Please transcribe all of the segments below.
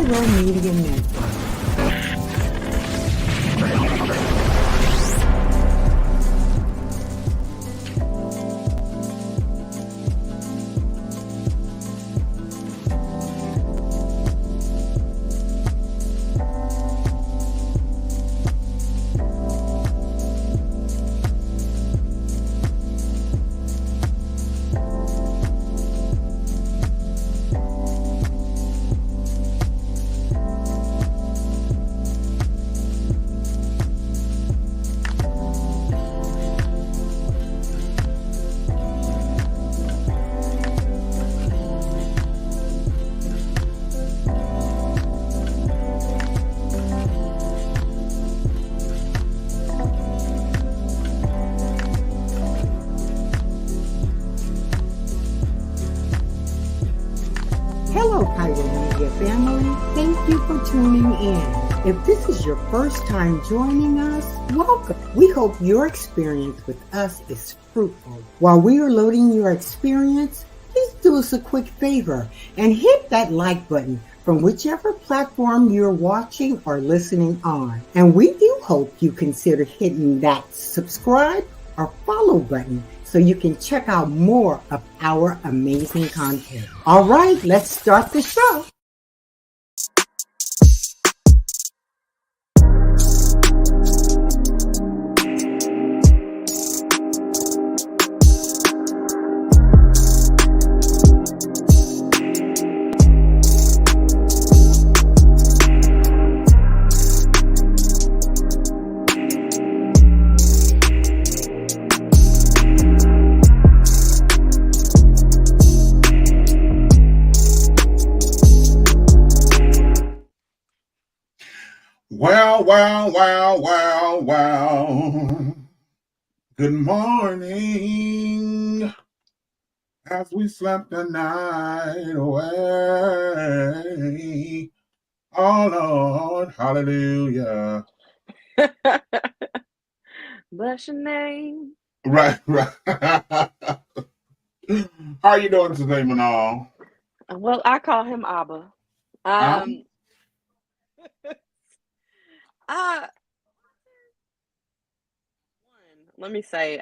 Cairo Media Network. Hello, Cairo Media family. Thank you for tuning in. If this is your first time joining us, welcome. We hope your experience with us is fruitful. While we are loading your experience, please do us a quick favor and hit that like button from whichever platform you're watching or listening on. And we do hope you consider hitting that subscribe or follow button so you can check out more of our amazing content. All right, let's start the show. Wow. Good morning. As we slept the night away. Oh, Lord. Hallelujah. Bless your name. Right. How are you doing today, Manal? Well, I call him Abba. Uh, Let me say,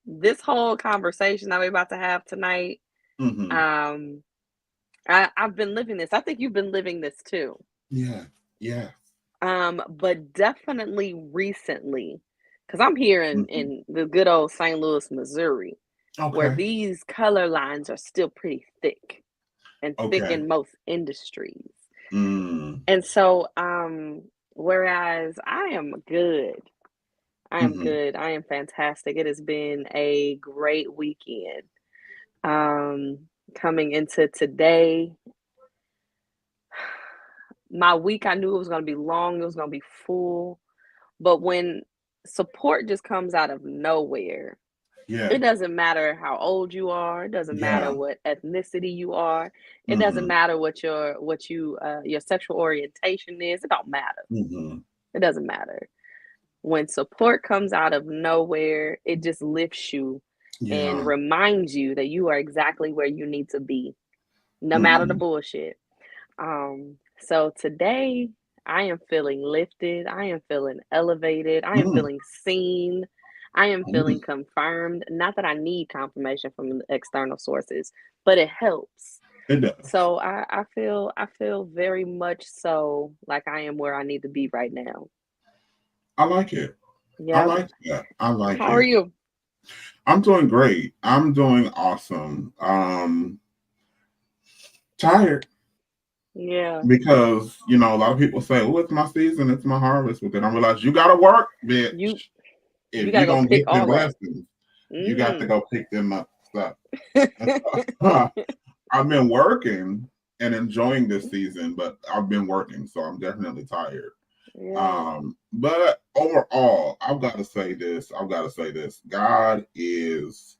this whole conversation that we're about to have tonight, mhm. I've been living this. I think you've been living this too. Yeah. But definitely recently, because I'm here in the good old St. Louis, Missouri, where Okay. these color lines are still pretty thick and thick Okay. in most industries. Mm. And so, whereas I am good, I am Mhm. good, I am fantastic. It has been a great weekend. Coming into today, my week, I knew it was going to be long, it was going to be full. But when support just comes out of nowhere, Yeah. it doesn't matter how old you are, it doesn't matter Yeah. what ethnicity you are, it doesn't Mhm. matter what your sexual orientation is, it don't matter. Mhm. It doesn't matter. When support comes out of nowhere, it just lifts you and Yeah. reminds you that you are exactly where you need to be, no matter the Mhm. bullshit. So today I am feeling lifted, I am feeling elevated, I am Mm. feeling seen, I am feeling Mm. confirmed. Not that I need confirmation from external sources, but it helps. It does. So I feel very much so like I am where I need to be right now. I like it. I Yep. like that. I like How are it. you? I'm doing great. I'm doing awesome. Tired Yeah. because a lot of people say, "Oh, it's my season, it's my harvest," but then I realize you gotta work, You bitch. you If gotta you're go gonna pick get them all up. blessings, you got to Mm. go pick them up stuff. And so, I've been working and enjoying this season, but I've been working, so I'm definitely tired. Yeah. But overall, I've got to say this. God is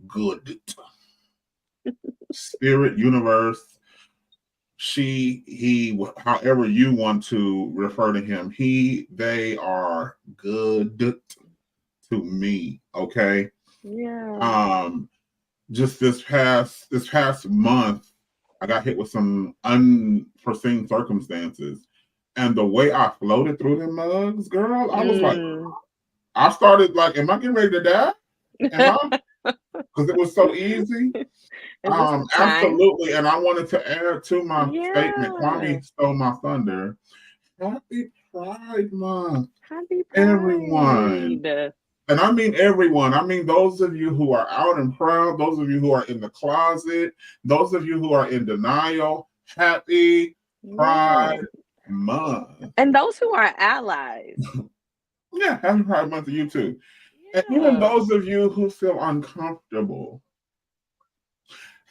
good. Spirit, universe, he, however you want to refer to him, they are good to me. Okay. Yeah. Um, just this past month, I got hit with some unforeseen circumstances. And the way I floated through them mugs, girl, I was like, I started like, am I getting ready to die? Am I? Because it was so easy. Is this the time? Absolutely. And I wanted to add to my statement. Yeah. Kwame stole my thunder. Happy Pride Month, Happy everyone. Pride. And I mean everyone. I mean those of you who are out and proud, those of you who are in the closet, those of you who are in denial. Happy Pride Month. And those who are allies. Yeah, happy Pride Month to you too. And even those of you who feel uncomfortable,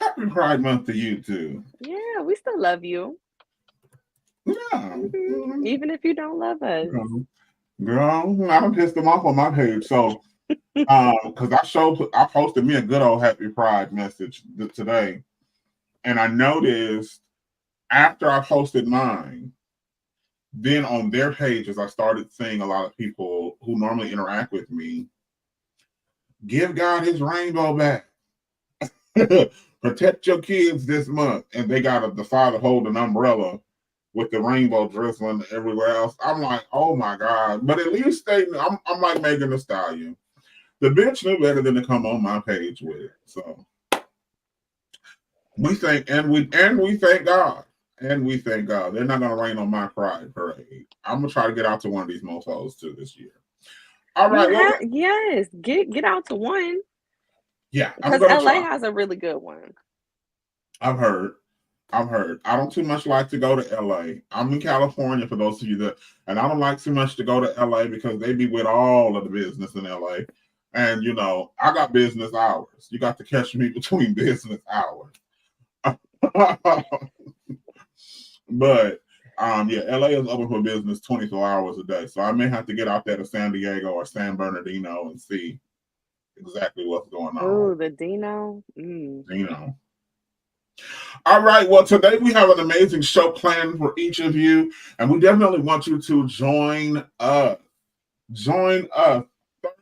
happy Pride Month to you too. Yeah, we still love you. Yeah. Even if you don't love us. Girl, I done pissed them off on my page. So because I posted me a good old happy Pride message today. And I noticed after I posted mine, then on their pages, I started seeing a lot of people who normally interact with me give God his rainbow back. Protect your kids this month. And they got the father hold an umbrella with the rainbow drizzling everywhere else. I'm like, oh my God. But at least I'm like Megan Thee Stallion. The bitch knew better than to come on my page with it. So we thank God. And we thank God. They're not gonna rain on my pride parade. I'm gonna try to get out to one of these mofos too this year. All right. Yes, get out to one. Yeah, because LA has a really good one. I've heard. I don't too much like to go to LA. I'm in California for those of you that, and I don't like too much to go to LA because they be with all of the business in LA. And you know, I got business hours. You got to catch me between business hours. But yeah, LA is open for business 24 hours a day. So I may have to get out there to San Diego or San Bernardino and see exactly what's going on. Oh, the Dino. Dino. All right. Well, today we have an amazing show planned for each of you, and we definitely want you to join us. Join us.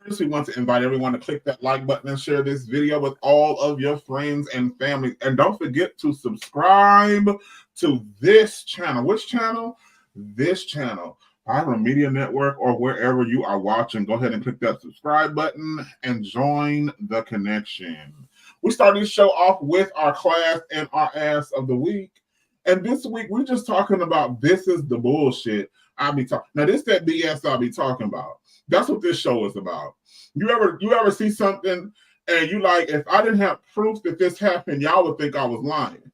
First, we want to invite everyone to click that like button and share this video with all of your friends and family. And don't forget to subscribe to this channel. Which channel? This channel. Pyro Media Network, or wherever you are watching. Go ahead and click that subscribe button and join the connection. We started the show off with our class and our ass of the week. And this week, we're just talking about this is the bullshit I'll be talking. Now, this that BS I'll be talking about. That's what this show is about. You ever see something and you like, if I didn't have proof that this happened, y'all would think I was lying.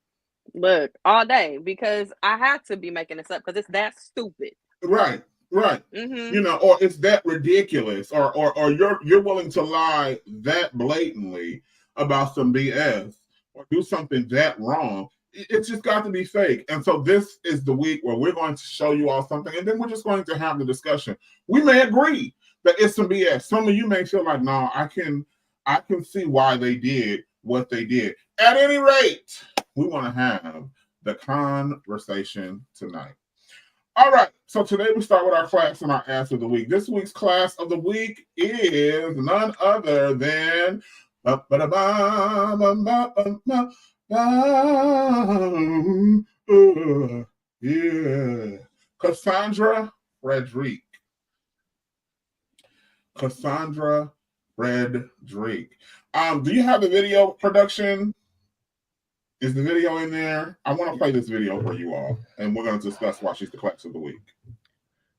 Look, all day, because I had to be making this up because it's that stupid. Right. You know, or it's that ridiculous, or you're willing to lie that blatantly about some BS or do something that wrong. It's just got to be fake. And so this is the week where we're going to show you all something, and then we're just going to have the discussion. We may agree that it's some BS. Some of you may feel like, no, I can see why they did what they did. At any rate, we want to have the conversation tonight. All right, so today we start with our class and our ass of the week. This week's class of the week is none other than Cassandra Frederick. Cassandra Frederick. Do you have the video production? Is the video in there? I want to play this video for you all, and we're going to discuss why she's the class of the week.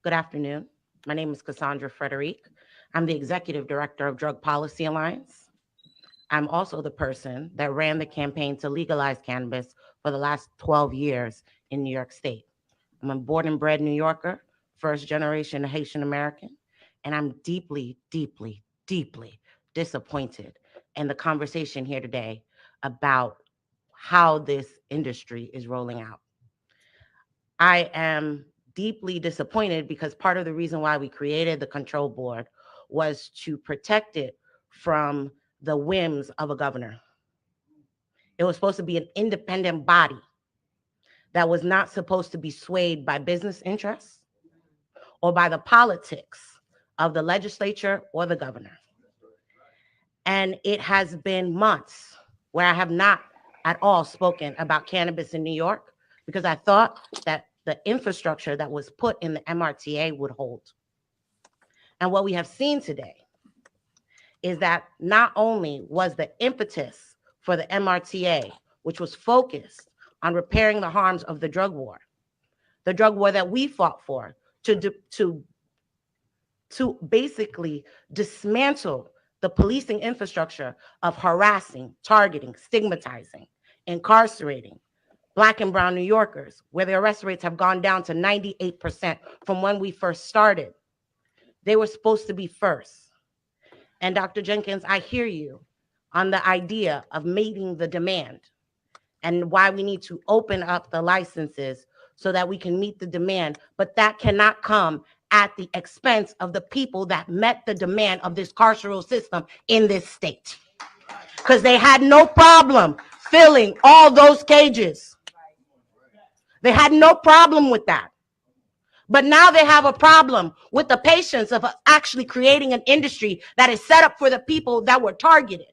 Good afternoon. My name is Cassandra Frederick. I'm the Executive Director of Drug Policy Alliance. I'm also the person that ran the campaign to legalize cannabis for the last 12 years in New York State. I'm a born and bred New Yorker, first generation Haitian American, and I'm deeply, deeply, deeply disappointed in the conversation here today about how this industry is rolling out. I am deeply disappointed because part of the reason why we created the control board was to protect it from the whims of a governor. It was supposed to be an independent body that was not supposed to be swayed by business interests or by the politics of the legislature or the governor. And it has been months where I have not at all spoken about cannabis in New York because I thought that the infrastructure that was put in the MRTA would hold. And what we have seen today is that not only was the impetus for the MRTA, which was focused on repairing the harms of the drug war that we fought for, to basically dismantle the policing infrastructure of harassing, targeting, stigmatizing, incarcerating Black and brown New Yorkers, where the arrest rates have gone down to 98% from when we first started. They were supposed to be first. And Dr. Jenkins, I hear you on the idea of meeting the demand and why we need to open up the licenses so that we can meet the demand. But that cannot come at the expense of the people that met the demand of this carceral system in this state. Because they had no problem filling all those cages. They had no problem with that. But now they have a problem with the patience of actually creating an industry that is set up for the people that were targeted.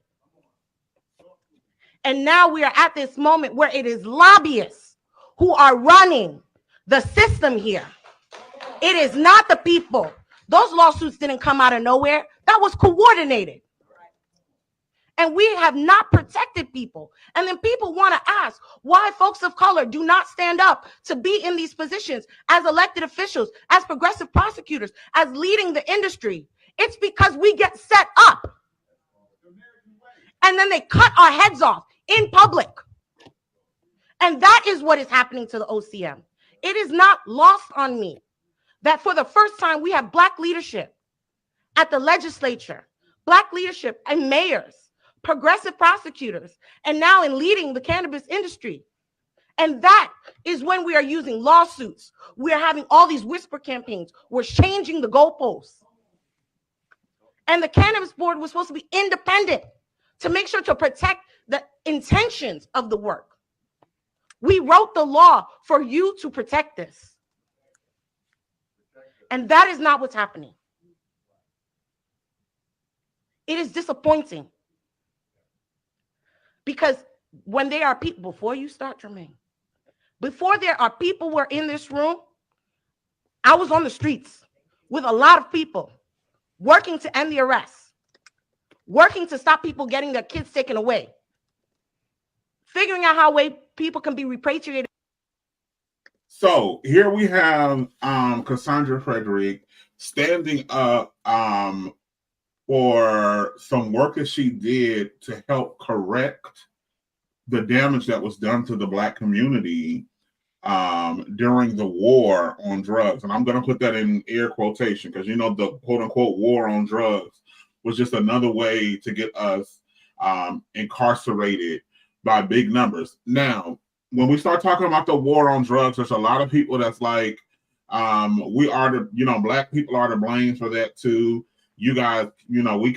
And now we are at this moment where it is lobbyists who are running the system here. It is not the people. Those lawsuits didn't come out of nowhere. That was coordinated. And we have not protected people. And then people want to ask why folks of color do not stand up to be in these positions as elected officials, as progressive prosecutors, as leading the industry. It's because we get set up. And then they cut our heads off in public. And that is what is happening to the OCM. It is not lost on me that for the first time we have Black leadership at the legislature, Black leadership and mayors, progressive prosecutors, and now in leading the cannabis industry. And that is when we are using lawsuits. We are having all these whisper campaigns. We're changing the goalposts. And the Cannabis Board was supposed to be independent to make sure to protect the intentions of the work. We wrote the law for you to protect this. And that is not what's happening. It is disappointing. Because when there are people, before you start, Jermaine, before there are people who are in this room, I was on the streets with a lot of people working to end the arrests, working to stop people getting their kids taken away, figuring out how people can be repatriated. So here we have Cassandra Frederick standing up for some work that she did to help correct the damage that was done to the Black community during the war on drugs. And I'm going to put that in air quotation because, you know, the quote unquote war on drugs was just another way to get us incarcerated by big numbers. Now, when we start talking about the war on drugs, there's a lot of people that's like, we are the, you know, Black people are to blame for that too. You guys, you know, we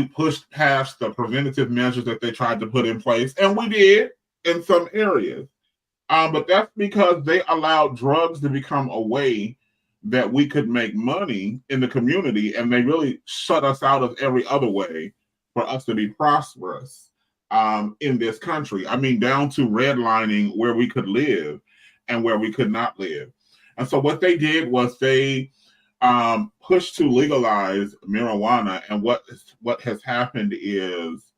pushed past the preventative measures that they tried to put in place, and we did in some areas. But that's because they allowed drugs to become a way that we could make money in the community, and they really shut us out of every other way for us to be prosperous in this country. I mean, down to redlining where we could live and where we could not live. And so what they did was they pushed to legalize marijuana. And what has happened is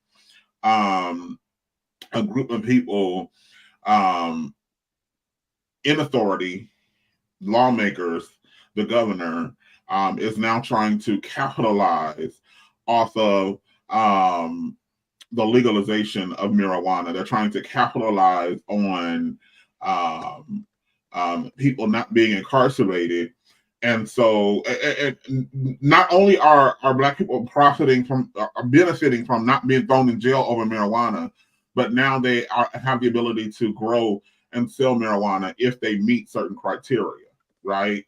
a group of people in authority, lawmakers, the governor, is now trying to capitalize off of the legalization of marijuana. They're trying to capitalize on people not being incarcerated. And so not only are Black people benefiting from not being thrown in jail over marijuana, but now they have the ability to grow and sell marijuana if they meet certain criteria, right?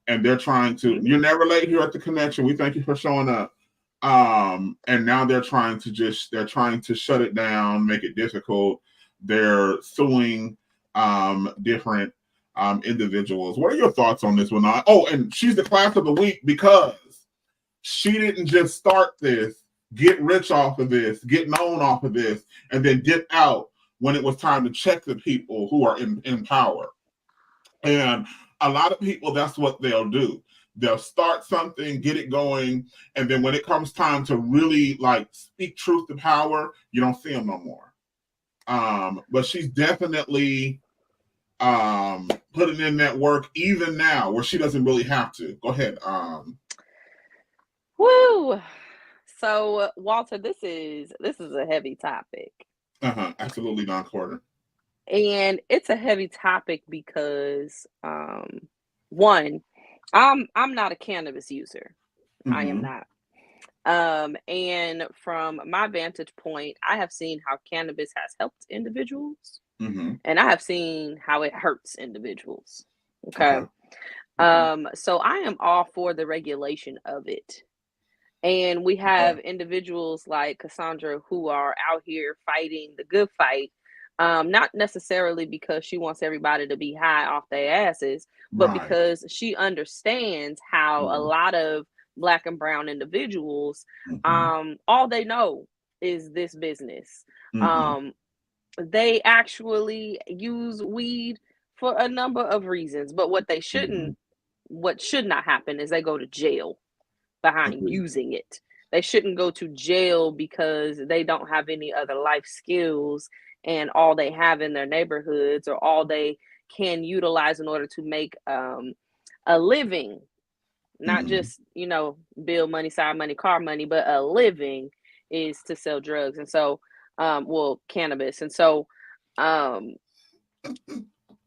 And they're trying to, you're never late here at The Connection. We thank you for showing up. And now they're trying to shut it down, make it difficult. They're suing different individuals. What are your thoughts on this one? Oh, and she's the class of the week because she didn't just start this get rich off of this, get known off of this, and then dip out when it was time to check the people who are in power. And a lot of people, that's what they'll do. They'll start something, get it going, and then when it comes time to really like speak truth to power, you don't see them no more. But she's definitely putting in that work even now where she doesn't really have to. Go ahead. Woo! So Walter, this is a heavy topic. Absolutely, non-quarter. And it's a heavy topic because one, I'm not a cannabis user. I am not. And from my vantage point, I have seen how cannabis has helped individuals, and I have seen how it hurts individuals. Okay. So I am all for the regulation of it. And we have individuals like Cassandra who are out here fighting the good fight. Not necessarily because she wants everybody to be high off their asses, but because she understands how a lot of Black and brown individuals, all they know is this business. They actually use weed for a number of reasons, but what should not happen is they go to jail behind using it. They shouldn't go to jail because they don't have any other life skills and all they have in their neighborhoods or all they can utilize in order to make a living, not just, bill money, side money, car money, but a living is to sell drugs. And so, cannabis. And so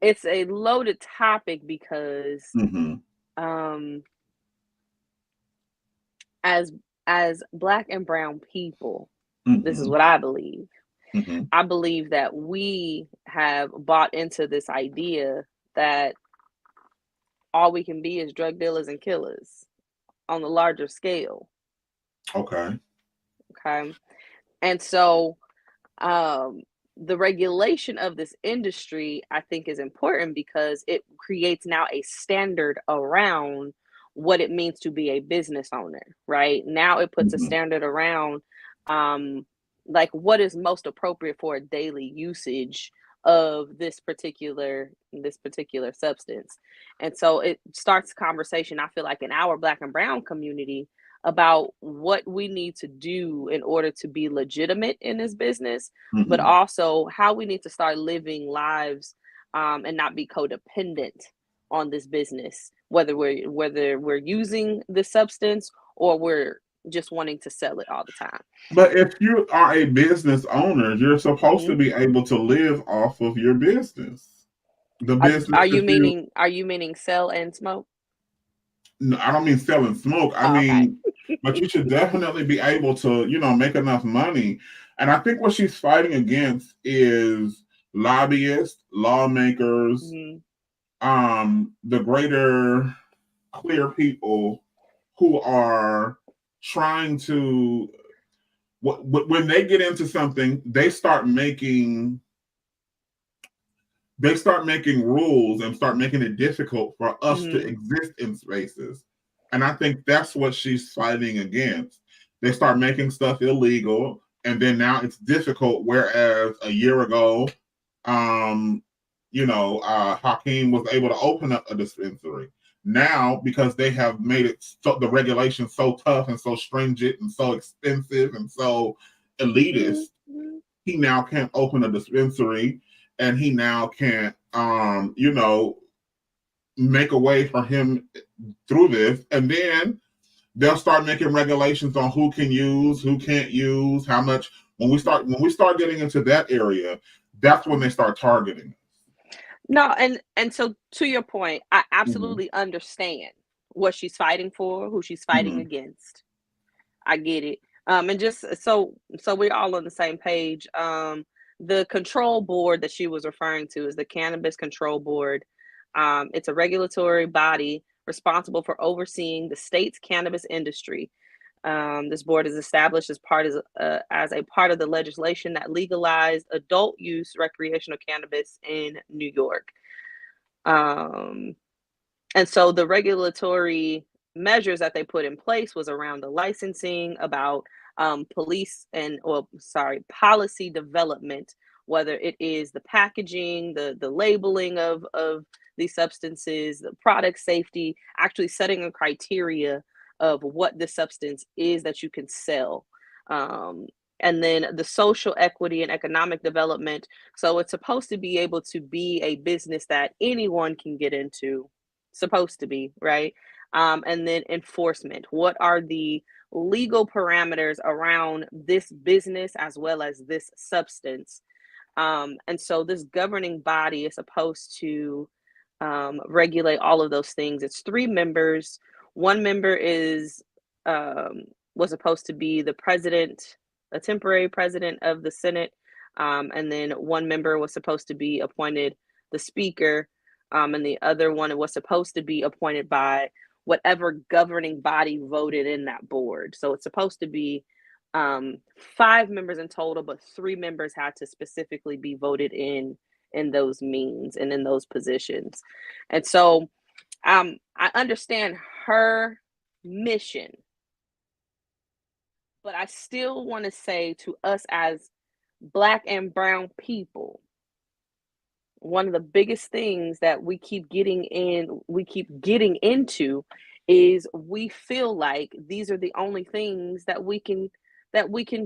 it's a loaded topic because as Black and brown people, this is what I believe. I believe that we have bought into this idea that all we can be is drug dealers and killers on the larger scale. Okay. And so the regulation of this industry, I think, is important because it creates now a standard around what it means to be a business owner, right? Now it puts a standard around like what is most appropriate for a daily usage of this particular substance. And so it starts a conversation, I feel like, in our Black and brown community about what we need to do in order to be legitimate in this business, but also how we need to start living lives and not be codependent on this business, whether we're using the substance or we're just wanting to sell it all the time. But if you are a business owner, you're supposed to be able to live off of your business. The business. Are you meaning sell and smoke? No, I don't mean sell and smoke. I mean, but you should definitely be able to, make enough money. And I think what she's fighting against is lobbyists, lawmakers, the greater clear people who are trying to, when they get into something, they start making rules and start making it difficult for us to exist in spaces. And I think that's what she's fighting against. They start making stuff illegal, and then now it's difficult. Whereas a year ago, Hakeem was able to open up a dispensary. Now, because they have made it so the regulations so tough and so stringent and so expensive and so elitist, he now can't open a dispensary, and he now can't, make a way for him through this. And then they'll start making regulations on who can use, who can't use, how much. When we start getting into that area, that's when they start targeting. No, and so to your point, I absolutely understand what she's fighting for, who she's fighting against. I get it. And just so we're all on the same page. The control board that she was referring to is the Cannabis Control Board. It's a regulatory body responsible for overseeing the state's cannabis industry. This board is established as a part of the legislation that legalized adult use recreational cannabis in New York. And so the regulatory measures that they put in place was around the licensing, about policy development, whether it is the packaging, the labeling of these substances, the product safety, actually setting a criteria of what the substance is that you can sell. And then the social equity and economic development. So it's supposed to be able to be a business that anyone can get into, supposed to be, right? And then enforcement. What are the legal parameters around this business as well as this substance? And so this governing body is supposed to regulate all of those things. It's 3 members. One member is was supposed to be the president, a temporary president of the Senate, and then one member was supposed to be appointed the speaker, and the other one was supposed to be appointed by whatever governing body voted in that board. So it's supposed to be 5 members in total, but 3 members had to specifically be voted in those means and in those positions. And so I understand her mission, but I still want to say to us as Black and brown people, one of the biggest things that we keep getting into is we feel like these are the only things that we can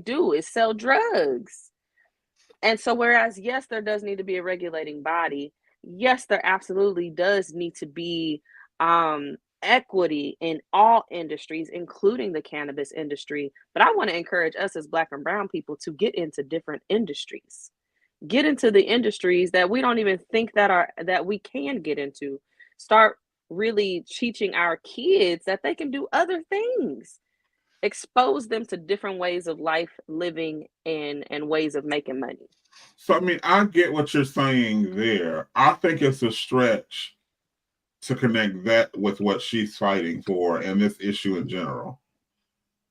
do is sell drugs. And so whereas yes, there does need to be a regulating body, yes, there absolutely does need to be equity in all industries, including the cannabis industry. But I want to encourage us as Black and brown people to get into different industries. Get into the industries that we don't even think that we can get into. Start really teaching our kids that they can do other things. Expose them to different ways of life, living, and ways of making money. So, I mean, I get what you're saying there. I think it's a stretch to connect that with what she's fighting for and this issue in general.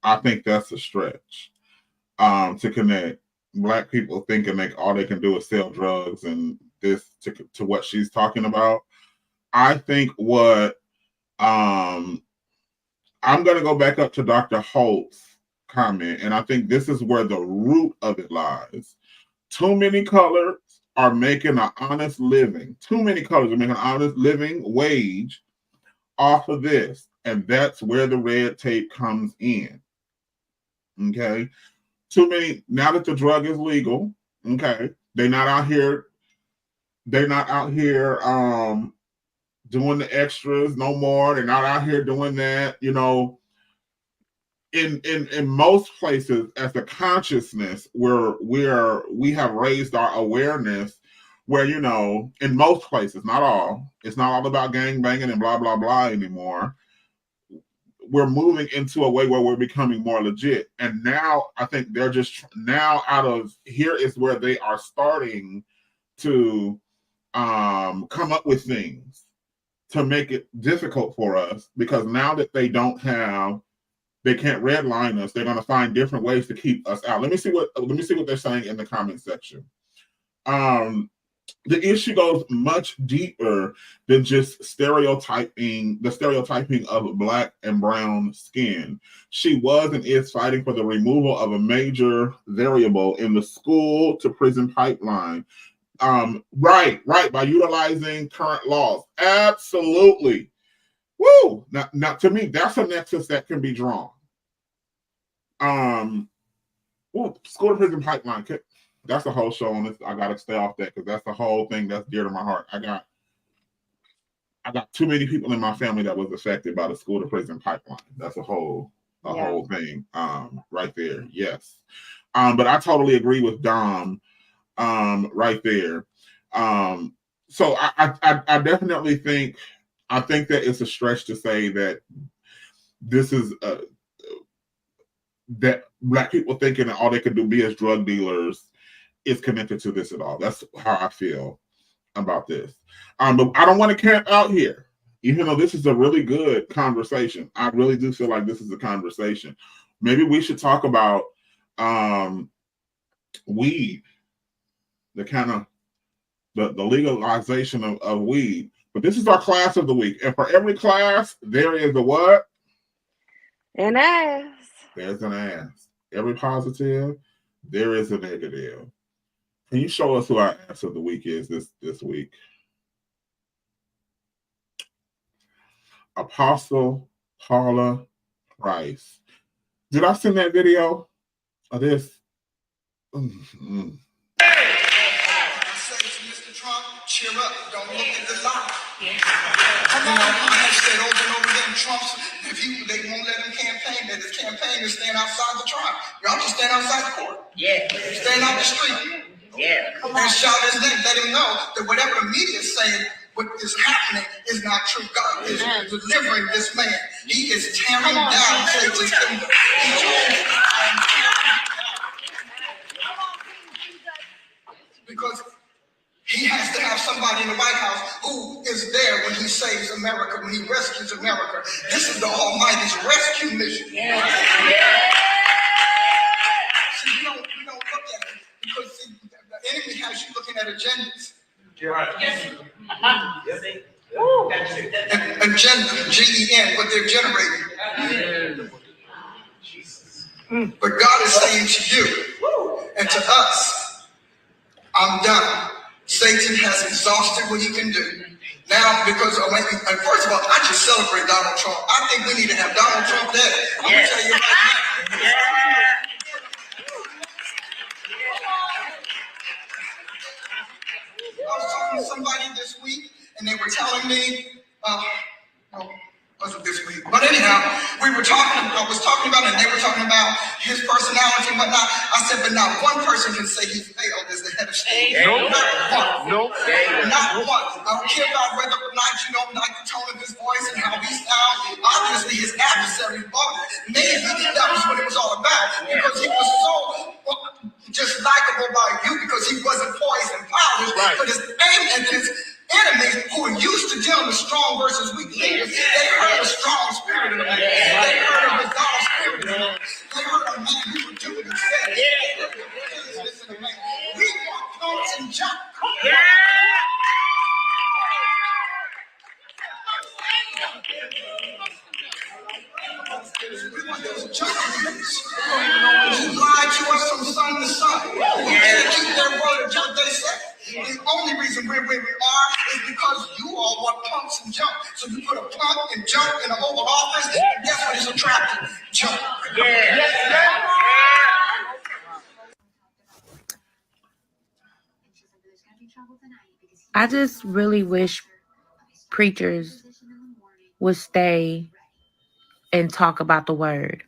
I think that's a stretch to connect Black people thinking like all they can do is sell drugs and this to what she's talking about. I think what I'm going to go back up to Dr. Holt's comment, and I think this is where the root of it lies. Too many colors are making an honest living. Too many colors are making an honest living wage off of this, and that's where the red tape comes in. Okay, too many. Now that the drug is legal, okay, they're not out here doing the extras no more. They're not out here doing that, you know. In most places, as a consciousness, where we have raised our awareness, where, you know, in most places, not all, it's not all about gang banging and blah blah blah anymore. We're moving into a way where we're becoming more legit, and now I think they're just now out of here is where they are starting to come up with things to make it difficult for us, because now that they can't redline us, they're going to find different ways to keep us out. Let me see what they're saying in the comment section. The issue goes much deeper than just the stereotyping of Black and brown skin. She was and is fighting for the removal of a major variable in the school to prison pipeline. Right, by utilizing current laws. Absolutely. Woo! Now to me, that's a nexus that can be drawn. School to prison pipeline. That's a whole show on this. I gotta stay off that because that's the whole thing that's dear to my heart. I got too many people in my family that was affected by the school to prison pipeline. That's a whole thing right there. Yes. But I totally agree with Dom right there. So I definitely think that it's a stretch to say that this is that Black people thinking that all they could be as drug dealers is connected to this at all. That's how I feel about this. But I don't want to camp out here, even though this is a really good conversation. I really do feel like this is a conversation. Maybe we should talk about weed, the legalization of weed. But this is our class of the week. And for every class, there is a what? An ass. There's an ass. every positive, there is a negative. Can you show us who our ass of the week is this week? Apostle Paula Price. Did I send that video of this? Mm-hmm. Mr. Trump, cheer up. Don't look at the lie. I have said over and over again, Trump's, they won't let him campaign, that his campaign is staying outside the trial. Y'all just stand outside the court. Yeah. Stand out the street. Yeah. And shout his name. Let him know that whatever the media is saying, what is happening is not true. God is delivering this man. He is tearing down Satan's kingdom. Because he has to have somebody in the White House who is there when he saves America, when he rescues America. This is the Almighty's rescue mission. Yeah. See, you don't look at it because see, the enemy has you looking at agendas. Right. Agenda, G-E-N, what they're generating. But God is saying to you and to us, I'm done. Satan has exhausted what he can do. Now, because first of all, I just celebrate Donald Trump. I think we need to have Donald Trump dead. I'm going to tell you right now. I was talking to somebody this week, and they were telling me, wasn't this week, but anyhow, I was talking about it, and they were talking about his personality and whatnot. I said, but not one person can say he failed as the head of state. Not one. Not one. I don't care about whether or not you don't like the tone of his voice and how he sounds. Obviously, his adversary thought maybe that was what it was all about, because he was so just likable by you because he wasn't poised and powerless, but his aim at his enemies who are used to dealing with strong versus weak leaders, they heard a strong spirit in the man. They heard a resolved spirit in the man. They heard a man who would do what he said. Listen to me. We want punks and junk. We want those junk leaders who lied to us from sun to sun. Who can't keep their word of junk they said. The only reason we're where we are is because you all want punks and junk. So you put a punk and junk in an Oval Office, and guess what is attractive? Junk. I just really wish preachers would stay and talk about the word.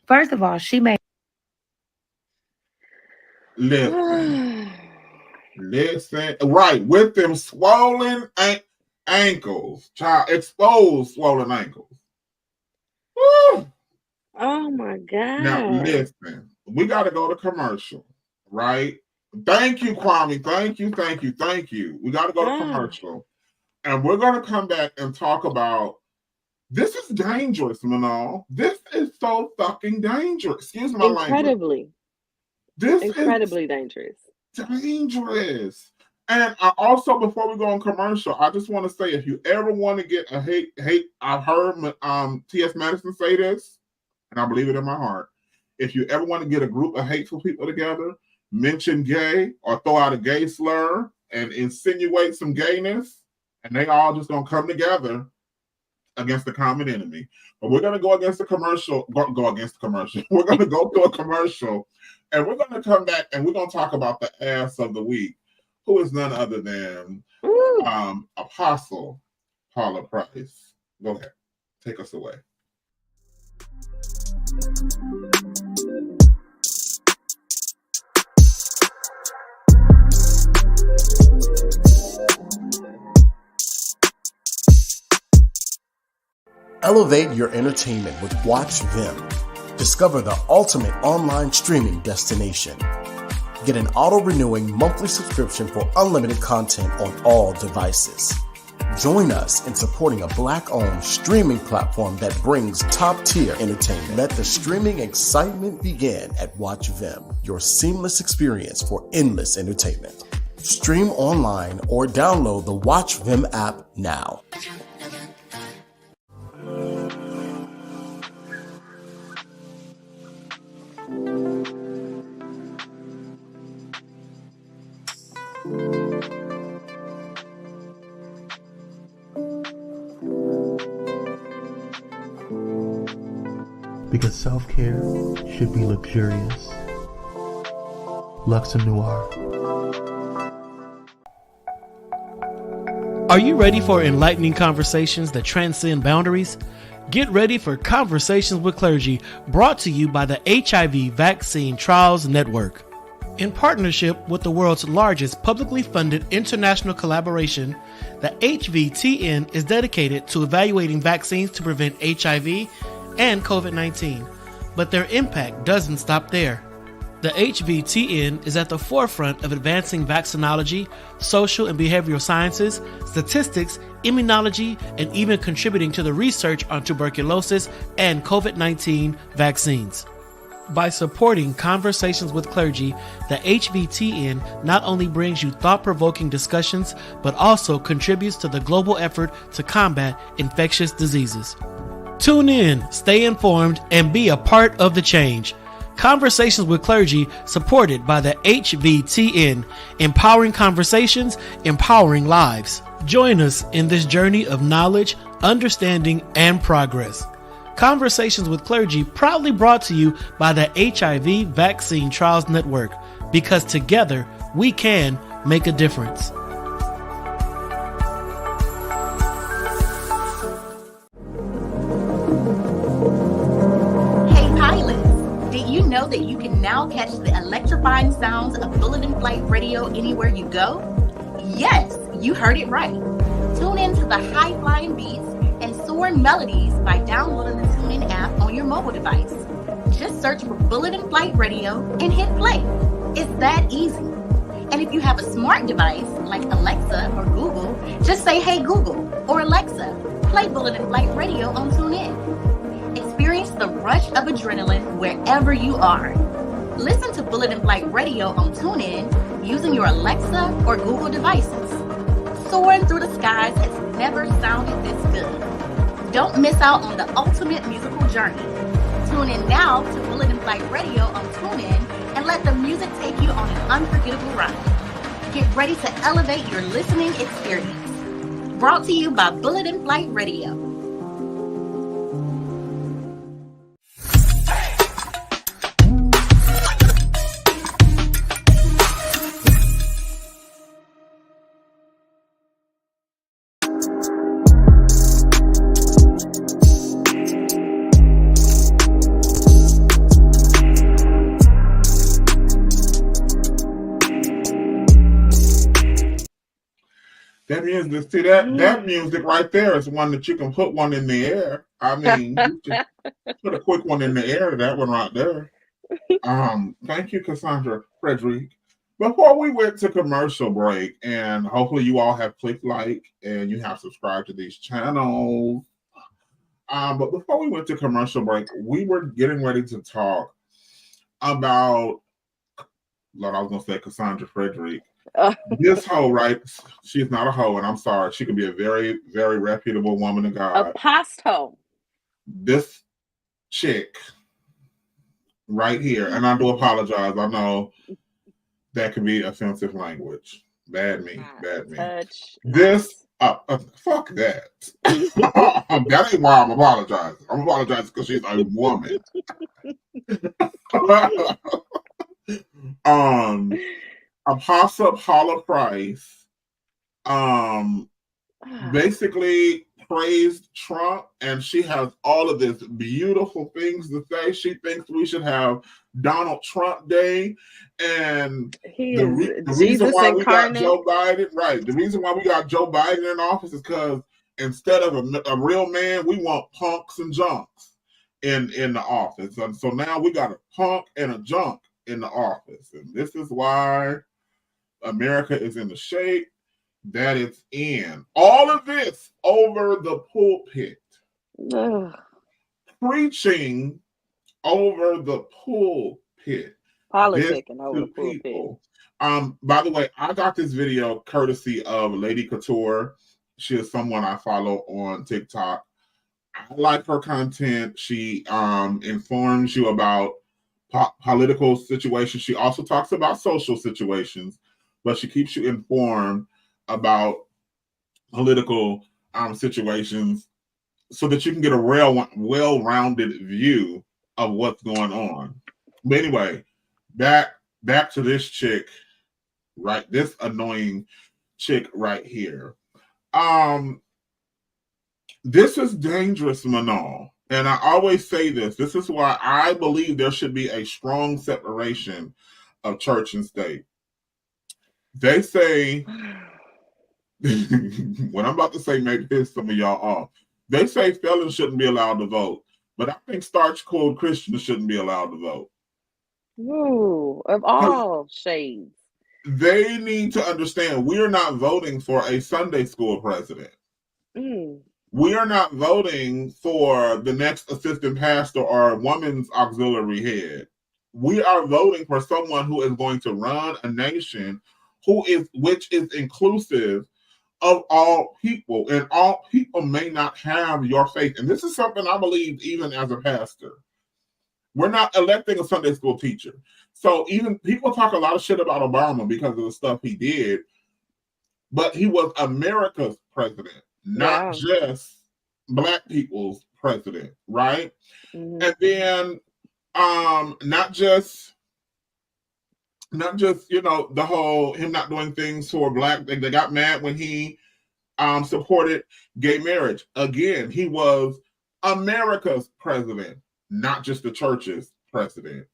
First of all, she made. Listen, right, with them swollen ankles, child, exposed swollen ankles. Woo! Oh my God. Now, listen, we got to go to commercial, right? Thank you, Kwame. Thank you. We got to go to commercial. And we're going to come back and talk about this is dangerous, Manal. This is so fucking dangerous. Excuse my language. This is incredibly dangerous. Dangerous. And also, before we go on commercial, I just want to say, if you ever want to get a hate, I've heard T.S. Madison say this, and I believe it in my heart. If you ever want to get a group of hateful people together, mention gay or throw out a gay slur and insinuate some gayness, and they all just gonna come together against the common enemy. But we're gonna go against the commercial. Go against the commercial. We're gonna go to a commercial. And we're going to come back and we're going to talk about the ass of the week, who is none other than Apostle Paula Price. Go ahead. Take us away. Elevate your entertainment with Watch Vim. Discover the ultimate online streaming destination. Get an auto-renewing monthly subscription for unlimited content on all devices. Join us in supporting a Black-owned streaming platform that brings top-tier entertainment. Let the streaming excitement begin at Watch Vim, your seamless experience for endless entertainment. Stream online or download the Watch Vim app now. because self-care should be luxurious. Luxem Noir. Are you ready for enlightening conversations that transcend boundaries? Get ready for Conversations with Clergy, brought to you by the HIV Vaccine Trials Network. In partnership with the world's largest publicly funded international collaboration, the HVTN is dedicated to evaluating vaccines to prevent HIV and COVID-19. But their impact doesn't stop there. The HVTN is at the forefront of advancing vaccinology, social and behavioral sciences, statistics, immunology, and even contributing to the research on tuberculosis and COVID-19 vaccines. By supporting Conversations with Clergy, the HVTN not only brings you thought-provoking discussions, but also contributes to the global effort to combat infectious diseases. Tune in, stay informed, and be a part of the change. Conversations with Clergy, supported by the HVTN, empowering conversations, empowering lives. Join us in this journey of knowledge, understanding, and progress. Conversations with Clergy, proudly brought to you by the HIV Vaccine Trials Network, because together we can make a difference. You know that you can now catch the electrifying sounds of Bulletin Flight Radio anywhere you go? Yes, you heard it right. Tune in to the high-flying beats and soaring melodies by downloading the TuneIn app on your mobile device. Just search for Bulletin Flight Radio and hit play. It's that easy. And if you have a smart device like Alexa or Google, just say, "Hey Google," or "Alexa, play Bulletin Flight Radio on TuneIn." Experience the rush of adrenaline wherever you are. Listen to Bulletin Flight Radio on TuneIn using your Alexa or Google devices. Soaring through the skies has never sounded this good. Don't miss out on the ultimate musical journey. Tune in now to Bulletin Flight Radio on TuneIn and let the music take you on an unforgettable ride. Get ready to elevate your listening experience. Brought to you by Bulletin Flight Radio. That music, see that music right there is one that you can put one in the air. I mean, you can put a quick one in the air. That one right there. Thank you, Cassandra Frederick. Before we went to commercial break, and hopefully you all have clicked like and you have subscribed to these channels. But before we went to commercial break, we were getting ready to talk about, Lord, I was going to say Cassandra Frederick. This hoe, right? She's not a hoe, and I'm sorry. She can be a very, very reputable woman of God. A past hoe. This chick right here, and I do apologize. I know that can be offensive language. Bad me. This, fuck that. That ain't why I'm apologizing. I'm apologizing because she's a woman. Apostle Paula Price basically praised Trump, and she has all of this beautiful things to say. She thinks we should have Donald Trump Day, and the reason why we got Joe Biden, right? The reason why we got Joe Biden in office is because instead of a real man, we want punks and junks in the office, and so now we got a punk and a junk in the office, and this is why America is in the shape that it's in. All of this over the pulpit. Preaching over the pulpit. Politicking over the pulpit. By the way, I got this video courtesy of Lady Couture. She is someone I follow on TikTok. I like her content. She informs you about political situations. She also talks about social situations, but she keeps you informed about political situations so that you can get a well-rounded view of what's going on. But anyway, back to this chick, right? This annoying chick right here. This is dangerous, Manal. And I always say this. This is why I believe there should be a strong separation of church and state. They say, what I'm about to say may piss some of y'all off. They say felons shouldn't be allowed to vote. But I think starch-cold Christians shouldn't be allowed to vote. Ooh, of all shades. They need to understand we are not voting for a Sunday school president. We are not voting for the next assistant pastor or woman's auxiliary head. We are voting for someone who is going to run a nation which is inclusive of all people, and all people may not have your faith. And this is something I believe even as a pastor. We're not electing a Sunday school teacher. So even people talk a lot of shit about Obama because of the stuff he did, but he was America's president, not just Black people's president, right? And then not just the whole him not doing things for Black. They got mad when he supported gay marriage. Again, he was America's president, not just the church's president.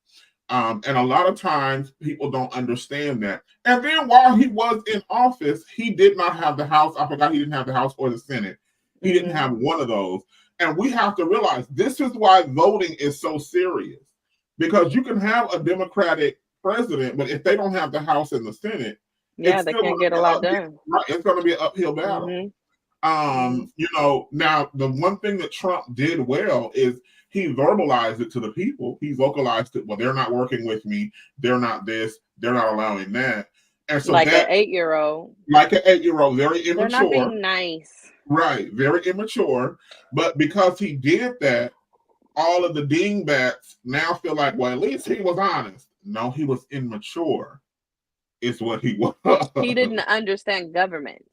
And a lot of times people don't understand that. And then while he was in office, he did not have the House. I forgot he didn't have the House or the Senate. He didn't have one of those. And we have to realize this is why voting is so serious. Because you can have a Democratic president, but if they don't have the House and the Senate, they can't get a lot done. Right, it's going to be an uphill battle. Now the one thing that Trump did well is he verbalized it to the people. He vocalized it. Well, they're not working with me. They're not this. They're not allowing that. And so like an 8-year-old. Like an 8-year-old, very immature. They're not being nice. Right, very immature. But because he did that, all of the dingbats now feel like, well, at least he was honest. No, he was immature, is what he was. He didn't understand government.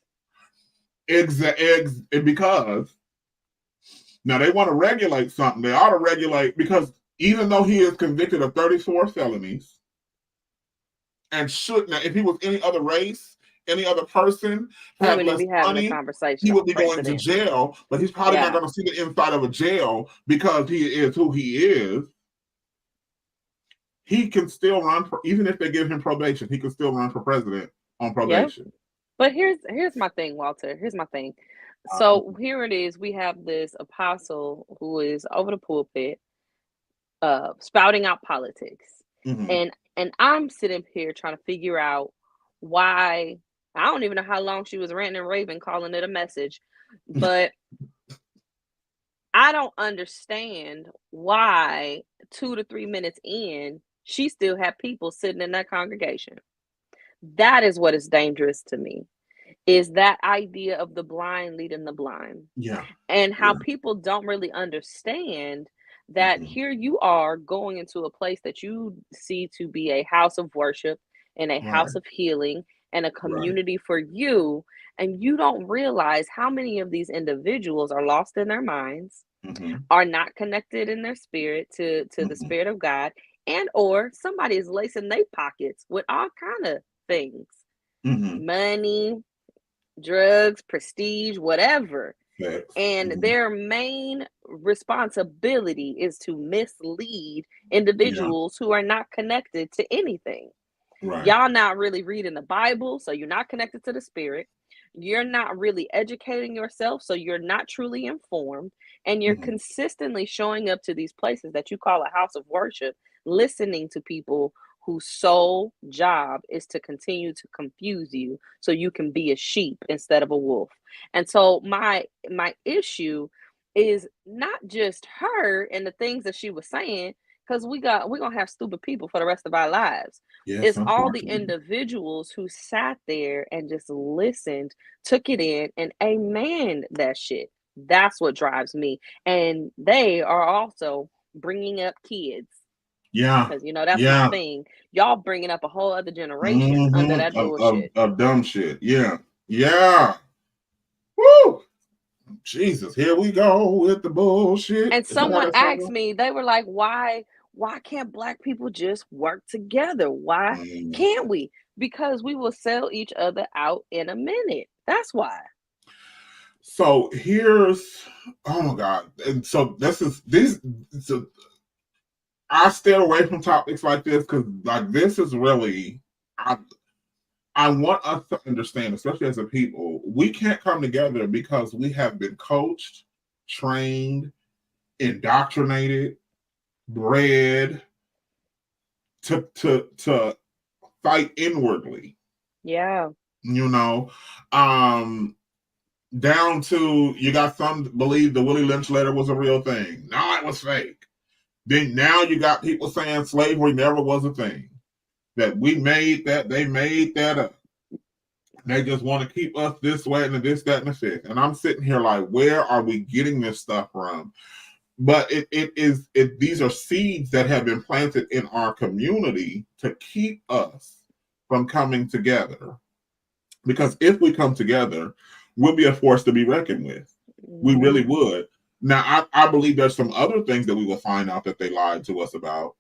Because now they want to regulate something. They ought to regulate, because even though he is convicted of 34 felonies, and if he was any other race, any other person, had less money, he would be going to jail, but he's probably not going to see the inside of a jail because he is who he is. He can still run for, even if they give him probation, he can still run for president on probation. Yep. But here's my thing, Walter. Here's my thing. So here it is. We have this apostle who is over the pulpit, spouting out politics, and I'm sitting here trying to figure out why. I don't even know how long she was ranting and raving, calling it a message, but I don't understand why 2 to 3 minutes in, she still had people sitting in that congregation. That is what is dangerous to me, is that idea of the blind leading the blind. Yeah. And how people don't really understand that here you are going into a place that you see to be a house of worship and a house of healing and a community for you. And you don't realize how many of these individuals are lost in their minds, are not connected in their spirit to the Spirit of God, and or somebody is lacing their pockets with all kind of things, money, drugs, prestige, whatever. And their main responsibility is to mislead individuals who are not connected to anything. Y'all not really reading the Bible, so you're not connected to the Spirit. You're not really educating yourself, so you're not truly informed. And you're consistently showing up to these places that you call a house of worship, listening to people whose sole job is to continue to confuse you so you can be a sheep instead of a wolf. And so my issue is not just her and the things that she was saying, because we're gonna have stupid people for the rest of our lives. It's all the individuals who sat there and just listened, took it in, and amen that shit. That's what drives me. And they are also bringing up kids. Yeah, because that's my thing. Y'all bringing up a whole other generation under that bullshit of dumb shit. Yeah. Woo. Jesus, here we go with the bullshit. And someone asked me, they were like, why can't Black people just work together? Why can't we? Because we will sell each other out in a minute. That's why. So here's, oh my God. And so so I stay away from topics like this because like this is really, I want us to understand, especially as a people, we can't come together because we have been coached, trained, indoctrinated, bred to fight inwardly. Yeah. You know, down to you got some believe the Willie Lynch letter was a real thing. No, it was fake. Then now you got people saying slavery never was a thing. That we made that, they made that up. They just want to keep us this way and this, that, and the fifth. And I'm sitting here like, where are we getting this stuff from? But these are seeds that have been planted in our community to keep us from coming together. Because if we come together, we'll be a force to be reckoned with. We really would. Now, I believe there's some other things that we will find out that they lied to us about,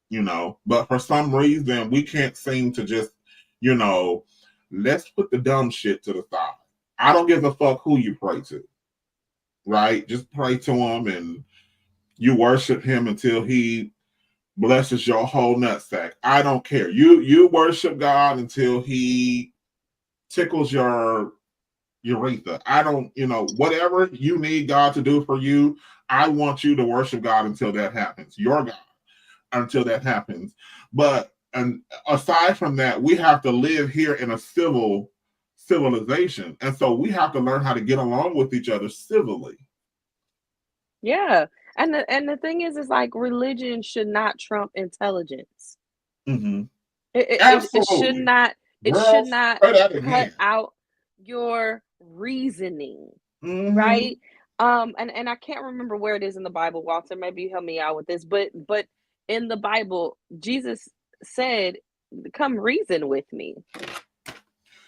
you know, but for some reason, we can't seem to just, you know, let's put the dumb shit to the side. I don't give a fuck who you pray to, right? Just pray to him and you worship him until he blesses your whole nutsack. I don't care. You worship God until he tickles your urethra. I don't, you know, whatever you need God to do for you, I want you to worship God until that happens. Your God until that happens. But and aside from that, we have to live here in a civilization. And so we have to learn how to get along with each other civilly. Yeah. And the thing is like religion should not trump intelligence. Mm-hmm. It should not cut out your reasoning, right? And I can't remember where it is in the Bible, Walter, maybe you help me out with this, but in the Bible, Jesus said, come reason with me.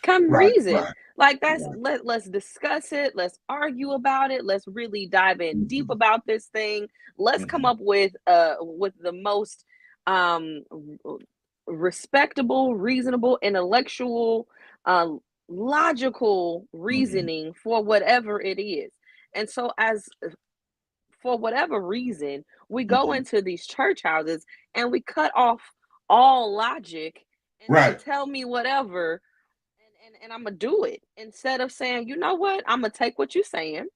Come reason. Right. Like that's let's discuss it, let's argue about it, let's really dive in deep about this thing. Let's come up with the most respectable, reasonable, intellectual, logical reasoning for whatever it is. And so for whatever reason, we go into these church houses and we cut off all logic and tell me whatever, and I'm gonna do it instead of saying, you know what, I'm gonna take what you're saying,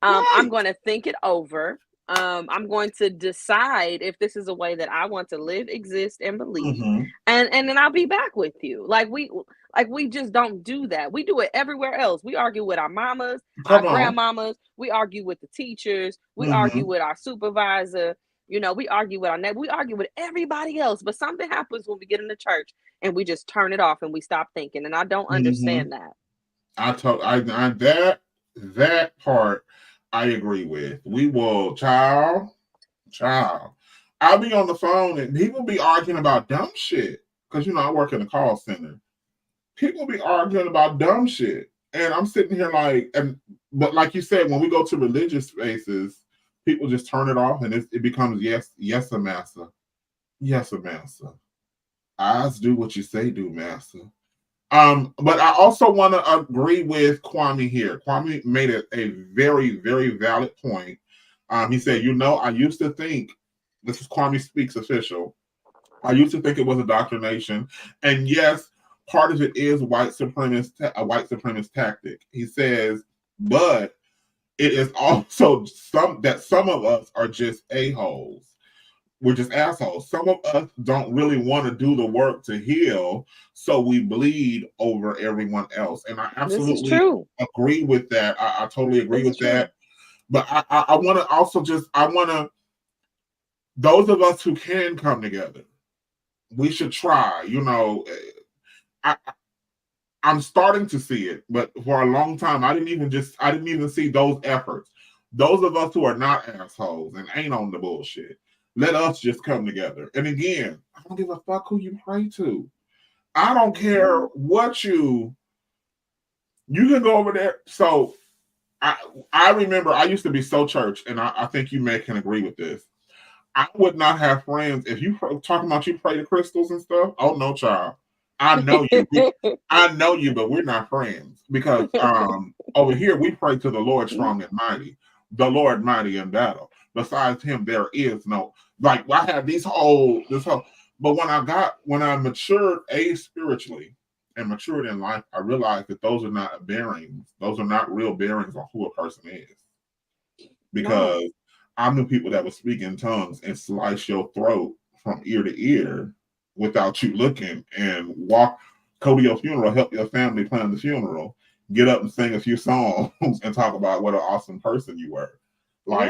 I'm going to think it over, I'm going to decide if this is a way that I want to live, exist, and believe, and then I'll be back with you. Like we just don't do that. We do it everywhere else. We argue with our mamas, our grandmamas. We argue with the teachers. We argue with our supervisor. You know, we argue with our neighbor. We argue with everybody else. But something happens when we get into church and we just turn it off and we stop thinking. And I don't understand that. That part I agree with. We will, child. I'll be on the phone and people be arguing about dumb shit. Because, you know, I work in a call center. People be arguing about dumb shit. And I'm sitting here like, but like you said, when we go to religious spaces, people just turn it off and it becomes yes, massa. Yes, massa. Eyes do what you say do, massa. But I also want to agree with Kwame here. Kwame made a very, very valid point. He said, you know, I used to think, this is Kwame Speaks official, I used to think it was indoctrination. And yes, part of it is a white supremacist tactic. He says, but it is also some of us are just a-holes. We're just assholes. Some of us don't really want to do the work to heal, so we bleed over everyone else. And I absolutely agree with that. I totally agree with that. But I want to also those of us who can come together, we should try. You know, I'm starting to see it, but for a long time, I didn't even see those efforts. Those of us who are not assholes and ain't on the bullshit, let us just come together. And again, I don't give a fuck who you pray to. I don't care what you can go over there. So I remember I used to be so church, and I think you can agree with this. I would not have friends if you talking about you pray to crystals and stuff. Oh no, child. I know you. I know you, but we're not friends because over here we pray to the Lord strong and mighty, the Lord mighty in battle. Besides him, there is no, like, I have this whole. But when I matured spiritually and matured in life, I realized that those are not bearings. Those are not real bearings on who a person is. Because I knew people that would speak in tongues and slice your throat from ear to ear without you looking, and go to your funeral, help your family plan the funeral, get up and sing a few songs and talk about what an awesome person you were. Like,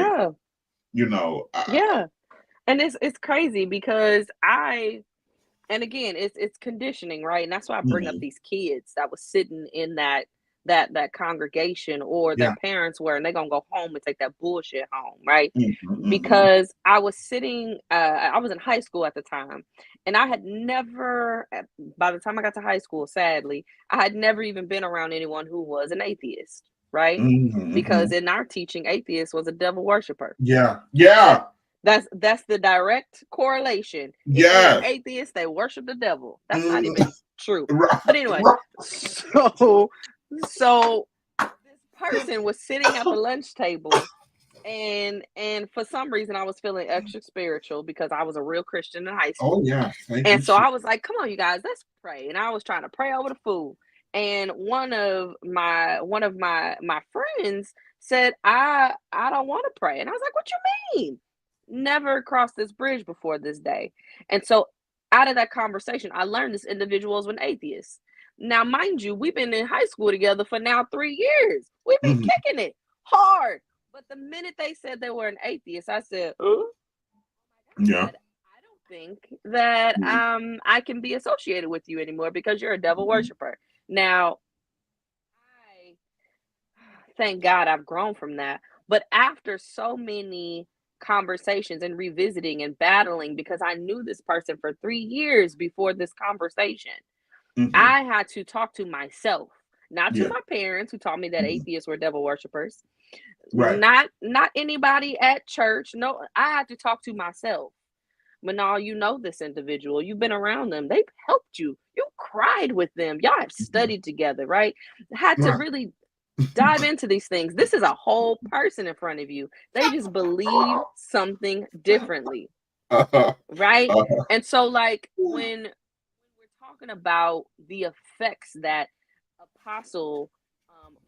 And it's crazy because and again, it's conditioning, right? And that's why I bring up these kids that was sitting in that congregation, or their parents were, and they're gonna go home and take that bullshit home, right? Because I was sitting, I was in high school at the time, and I had never, by the time I got to high school, sadly, I had never even been around anyone who was an atheist, right? Because in our teaching, atheist was a devil worshiper. Yeah. That's the direct correlation. Yeah. Atheists, they worship the devil. That's not even true. Right. But anyway, so this person was sitting at the lunch table, and for some reason I was feeling extra spiritual because I was a real Christian in high school. Oh yeah. And so I was like, come on, you guys, let's pray. And I was trying to pray over the food. And one of my friends said, I don't want to pray. And I was like, what you mean? Never crossed this bridge before this day. And so out of that conversation, I learned this individual was an atheist. Now, mind you, we've been in high school together for now 3 years. We've been kicking it hard. But the minute they said they were an atheist, I said, yeah, I don't think that I can be associated with you anymore because you're a devil worshiper. Now, I thank God I've grown from that. But after so many conversations and revisiting and battling, because I knew this person for 3 years before this conversation, I had to talk to myself, not to my parents who taught me that atheists were devil worshipers, not anybody at church. No, I had to talk to myself. Manal, you know this individual. You've been around them. They've helped you. You cried with them. Y'all have studied together, right? Had to really dive into these things. This is a whole person in front of you. They just believe something differently, right? And so, like, when we're talking about the effects that Apostle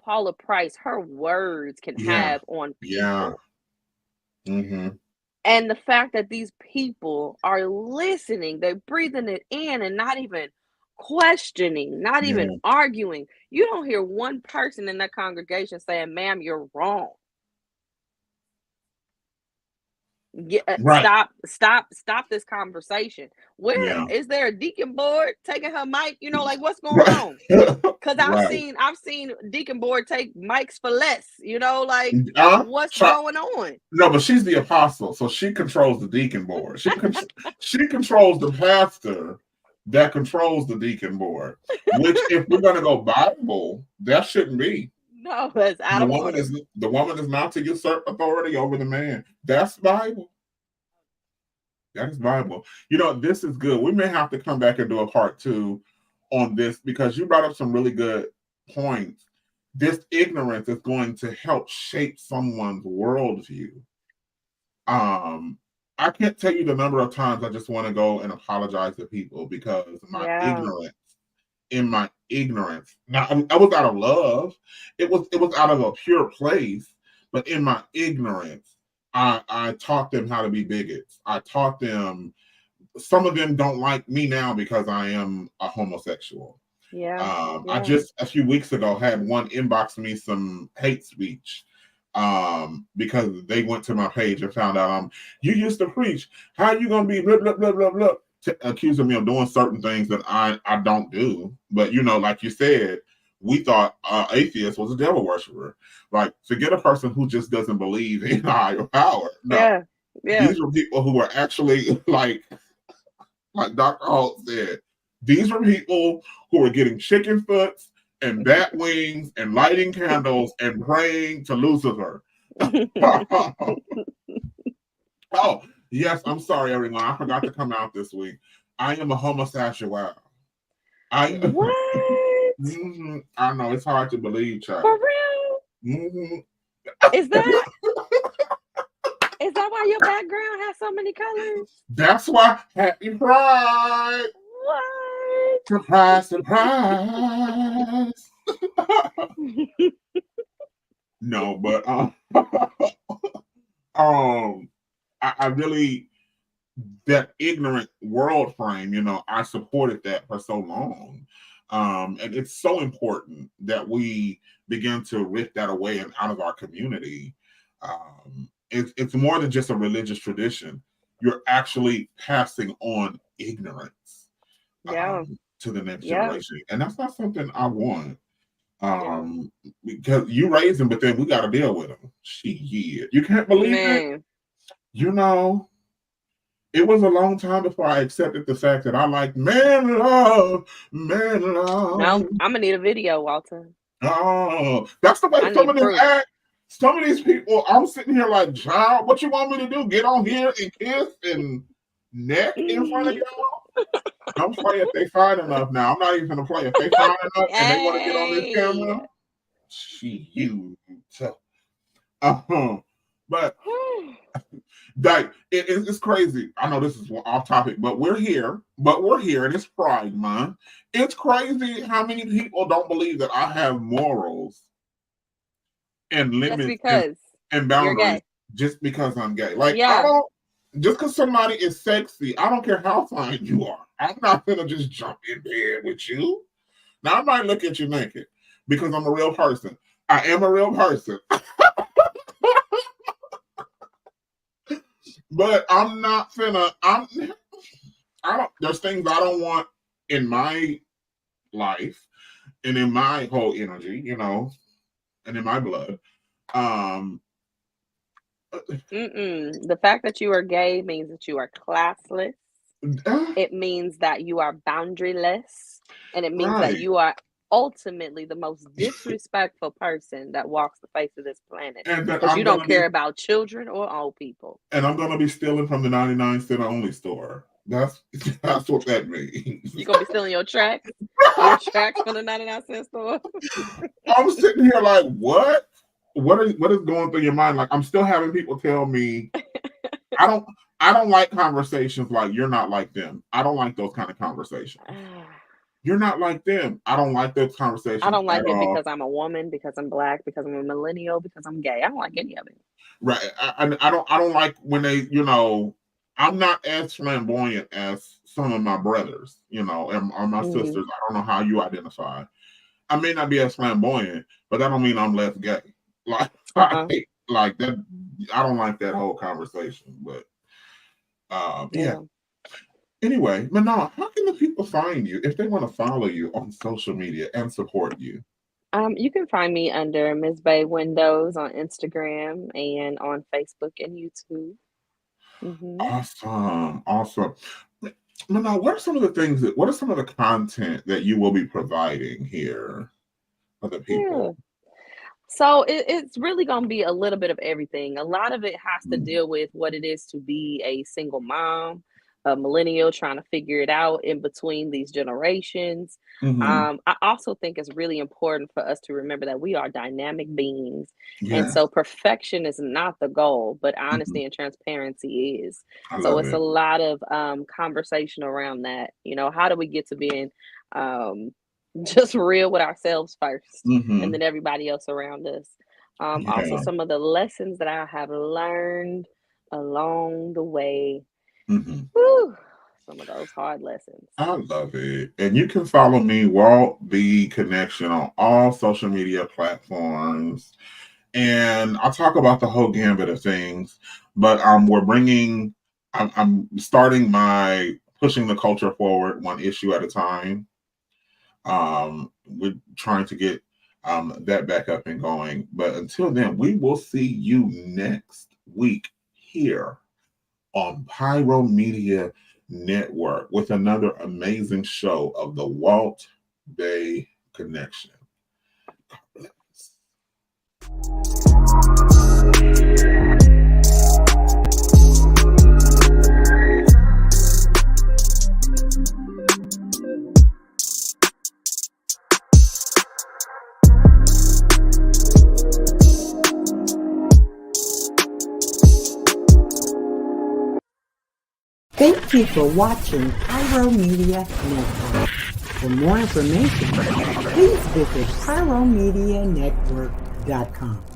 Paula Price, her words can have on people. And the fact that these people are listening, they're breathing it in and not even questioning, not even arguing. You don't hear one person in that congregation saying, ma'am, you're wrong. Stop this conversation. Where is there a deacon board taking her mic? You know, like, what's going on? Because I've seen deacon board take mics for less. You know, like, what's going on? No, but she's the apostle, so she controls the deacon board. She controls the pastor that controls the deacon board. Which, if we're gonna go Bible, that shouldn't be. No, that's out of order. The woman is not to usurp authority over the man. That's Bible. That is Bible. You know, this is good. We may have to come back and do a part 2 on this because you brought up some really good points. This ignorance is going to help shape someone's worldview. I can't tell you the number of times I just want to go and apologize to people because in my ignorance. Now, I was out of love. It was out of a pure place, but in my ignorance, I taught them how to be bigots. I taught them. Some of them don't like me now because I am a homosexual. I just a few weeks ago had one inbox me some hate speech because they went to my page and found out you used to preach. How are you gonna be blah blah blah blah blah? Accusing me of doing certain things that I don't do. But you know, like you said, we thought atheist was a devil worshiper. Like, forget a person who just doesn't believe in a higher power. No. These were people who were actually like Dr. Holt said, these were people who were getting chicken foots and bat wings and lighting candles and praying to Lucifer. Oh, yes, I'm sorry, everyone. I forgot to come out this week. I am a homosexual. What? I know, it's hard to believe, child. For real? Is that why your background has so many colors? That's why. Happy Pride. What? Surprise, surprise. No, but I really, that ignorant world frame, I supported that for so long. And it's so important that we begin to rip that away and out of our community. It's more than just a religious tradition. You're actually passing on ignorance to the next generation. And that's not something I want. Because you raise them, but then we got to deal with them. Shit. You can't believe it. It was a long time before I accepted the fact that I like man love. Now I'm gonna need a video, Walter. Oh, that's the way some of them act. Some of these people, I'm sitting here like, child, what you want me to do? Get on here and kiss and neck in front of y'all? I'm playing if they fine enough now. I'm not even gonna play if they fine enough and they want to get on this camera. But like it's crazy. I know this is off topic, but we're here, and it's Pride Month. It's crazy how many people don't believe that I have morals and limits and boundaries just because I'm gay. Like just because somebody is sexy, I don't care how fine you are. I'm not gonna just jump in bed with you. Now I might look at you naked because I'm a real person. I am a real person. But I'm not finna, there's things I don't want in my life and in my whole energy, and in my blood. The fact that you are gay means that you are classless. It means that you are boundaryless. And it means that you are ultimately the most disrespectful person that walks the face of this planet, because you don't care about children or old people. And I'm gonna be stealing from the 99-cent only store. That's what that means. You're gonna be stealing your tracks? Your tracks from the 99-cent store? I'm sitting here like, what? What is going through your mind? Like, I'm still having people tell me I don't like conversations like you're not like them. I don't like those kind of conversations. You're not like them. I don't like those conversations. I don't like it because I'm a woman, because I'm Black, because I'm a millennial, because I'm gay. I don't like any of it. Right. I don't like when they, I'm not as flamboyant as some of my brothers, and my sisters. I don't know how you identify. I may not be as flamboyant, but that don't mean I'm less gay. Like, like that. I don't like that whole conversation, but yeah. Anyway, Manal, how can the people find you if they want to follow you on social media and support you? You can find me under Ms. Bay Windows on Instagram and on Facebook and YouTube. Awesome. Manal, what are some of the content that you will be providing here for the people? So it's really going to be a little bit of everything. A lot of it has to deal with what it is to be a single mom, a millennial trying to figure it out in between these generations. I also think it's really important for us to remember that we are dynamic beings. And so perfection is not the goal, but honesty and transparency is. So it's a lot of conversation around that. How do we get to being just real with ourselves first, and then everybody else around us. Also, some of the lessons that I have learned along the way. Some of those hard lessons. I love it. And you can follow me, Walt B Connection, on all social media platforms. And I'll talk about the whole gambit of things. But I'm starting my pushing the culture forward one issue at a time. We're trying to get that back up and going. But until then, we will see you next week here on Pyro Media Network with another amazing show of the Walt Bay Connection. Thank you for watching Pyro Media Network. For more information, please visit pyromedianetwork.com.